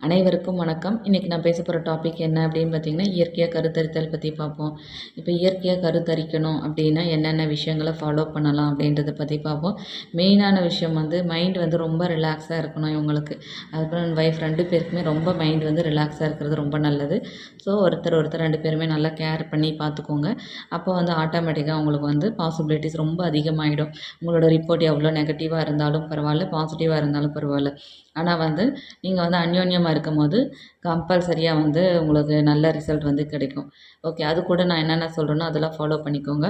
அனைவருக்கும் வணக்கம். இன்றைக்கி நான் பேச போகிற டாபிக் என்ன அப்படின்னு பார்த்தீங்கன்னா, இயற்கையாக கருத்தரித்தல் பற்றி பார்ப்போம். இப்போ இயற்கையாக கருத்தரிக்கணும் அப்படின்னா என்னென்ன விஷயங்களை ஃபாலோ பண்ணலாம் அப்படின்றத பற்றி பார்ப்போம். மெயினான விஷயம் வந்து மைண்ட் வந்து ரொம்ப ரிலாக்ஸாக இருக்கணும் இவங்களுக்கு. ஹஸ்பண்ட் ஒய்ஃப் 2 பேருக்குமே ரொம்ப மைண்ட் வந்து ரிலாக்ஸாக இருக்கிறது ரொம்ப நல்லது. ஸோ ஒருத்தர் 2 பேருமே நல்லா கேர் பண்ணி பார்த்துக்கோங்க. அப்போ வந்து ஆட்டோமேட்டிக்காக உங்களுக்கு வந்து பாசிபிலிட்டிஸ் ரொம்ப அதிகமாகிடும். உங்களோட ரிப்போர்ட் எவ்வளோ நெகட்டிவாக இருந்தாலும் பரவாயில்ல, பாசிட்டிவாக இருந்தாலும் பரவாயில்ல. ஆனால் வந்து நீங்கள் வந்து அந்யோன்யமாக இருக்கும்போது கம்பல்சரியாக வந்து உங்களுக்கு நல்ல ரிசல்ட் வந்து கிடைக்கும். ஓகே, அது கூட நான் என்னென்ன சொல்கிறேனோ அதெல்லாம் ஃபாலோ பண்ணிக்கோங்க.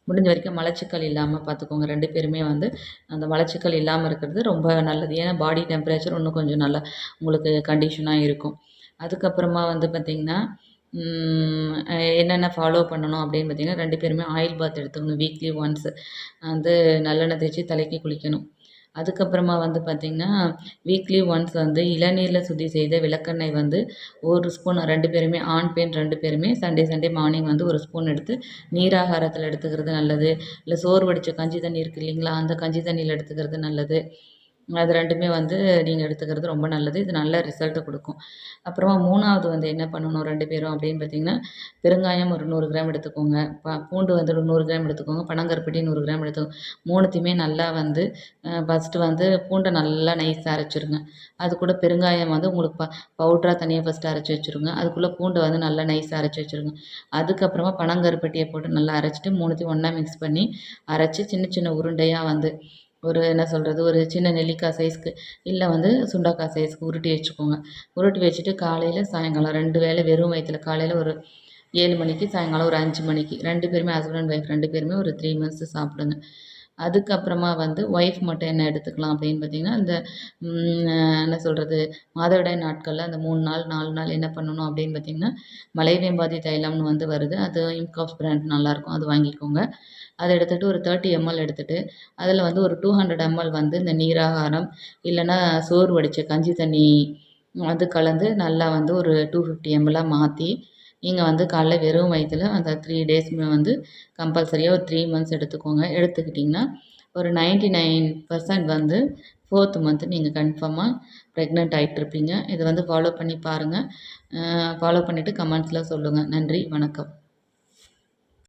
முடிஞ்ச வரைக்கும் மலச்சிக்கல் இல்லாமல் பார்த்துக்கோங்க. 2 பேருமே வந்து அந்த மலச்சிக்கல் இல்லாமல் இருக்கிறது ரொம்ப நல்லது. ஏன்னா பாடி டெம்பரேச்சர் இன்னும் கொஞ்சம் நல்லா உங்களுக்கு கண்டிஷனாக இருக்கும். அதுக்கப்புறமா வந்து பார்த்திங்கன்னா என்னென்ன ஃபாலோ பண்ணணும் அப்படின்னு பார்த்திங்கன்னா, 2 பேருமே ஆயில் பாத் எடுத்துக்கணும். வீக்லி ஒன்ஸ் வந்து நல்லெண்ணெய் தேய்ச்சி தலைக்கு குளிக்கணும். அதுக்கப்புறமா வந்து பார்த்திங்கன்னா, வீக்லி ஒன்ஸ் வந்து இளநீரில் சுத்தி செய்த விளக்கெண்ணெய் வந்து 1 ஸ்பூன் 2 பேருமே ஆண், பெண் 2 பேருமே சண்டே மார்னிங் வந்து 1 ஸ்பூன் எடுத்து நீராகாரத்தில் எடுத்துக்கிறது நல்லது. இல்லை சோறு வடித்த கஞ்சி தண்ணி இருக்குது இல்லைங்களா, அந்த கஞ்சி தண்ணியில் எடுத்துக்கிறது நல்லது. அது 2மே வந்து நீங்கள் எடுத்துக்கிறது ரொம்ப நல்லது. இது நல்ல ரிசல்ட்டு கொடுக்கும். அப்புறமா 3வது வந்து என்ன பண்ணணும் 2 பேரும் அப்படின்னு பார்த்தீங்கன்னா, பெருங்காயம் ஒரு 100 கிராம் எடுத்துக்கோங்க. பூண்டு வந்து ஒரு 100 கிராம் எடுத்துக்கோங்க. பனங்கருப்பட்டி 100 கிராம் எடுத்துக்கோங்க. 3த்தையுமே நல்லா வந்து ஃபஸ்ட்டு வந்து பூண்டை நல்லா நைஸாக அரைச்சிருங்க. அது கூட பெருங்காயம் வந்து உங்களுக்கு பவுட்ரா தனியாக ஃபஸ்ட்டு அரைச்சி வச்சுருங்க. அதுக்குள்ளே பூண்டை வந்து நல்லா நைஸாக அரைச்சி வச்சுருங்க. அதுக்கப்புறமா பனங்கருப்பட்டியை போட்டு நல்லா அரைச்சிட்டு 3த்தையும் ஒன்றா மிக்ஸ் பண்ணி அரைச்சி சின்ன சின்ன உருண்டையாக வந்து ஒரு என்ன சொல்கிறது, ஒரு சின்ன நெல்லிக்காய் சைஸ்க்கு இல்லை வந்து சுண்டக்காய் சைஸ்க்கு உருட்டி வச்சுக்கோங்க. உருட்டி வச்சுட்டு காலையில் சாயங்காலம் 2 வேளை வெறும் வயித்துல காலையில் ஒரு 7 மணிக்கு, சாயங்காலம் ஒரு 5 மணிக்கு 2 பேருமே ஹஸ்பண்ட் அண்ட் ஒய்ஃப் 2 பேருமே ஒரு 3 மந்த்ஸ் சாப்பிடுங்க. அதுக்கப்புறமா வந்து ஒய்ஃப் மட்டும் என்ன எடுத்துக்கலாம் அப்படின்னு பார்த்தீங்கன்னா, இந்த என்ன சொல்கிறது, மாதவிடாய் நாட்களில் அந்த 3 நாள் 4 நாள் என்ன பண்ணணும் அப்படின்னு பார்த்தீங்கன்னா, மலைவேம்பாதி தைலம்னு வந்து வருது. அது இம்காப்ஸ் பிராண்ட் நல்லாயிருக்கும், அது வாங்கிக்கோங்க. அதை எடுத்துகிட்டு ஒரு 30 ml எடுத்துகிட்டு அதில் வந்து ஒரு 200 ml வந்து இந்த நீராகாரம் இல்லைன்னா சோறு வடித்த கஞ்சி தண்ணி வந்து கலந்து நல்லா வந்து ஒரு 250 ml மாற்றி நீங்கள் வந்து காலைல வெறும் வயித்துல அந்த 3 டேஸுமே வந்து கம்பல்சரியாக ஒரு 3 மந்த்ஸ் எடுத்துக்கோங்க. எடுத்துக்கிட்டிங்கன்னா ஒரு 99% வந்து 4th மந்த் நீங்கள் கன்ஃபார்மாக ப்ரெக்னென்ட் ஆகிட்டுருப்பீங்க. இதை வந்து ஃபாலோ பண்ணி பாருங்கள். ஃபாலோ பண்ணிவிட்டு கமெண்ட்ஸில் சொல்லுங்கள். நன்றி, வணக்கம்.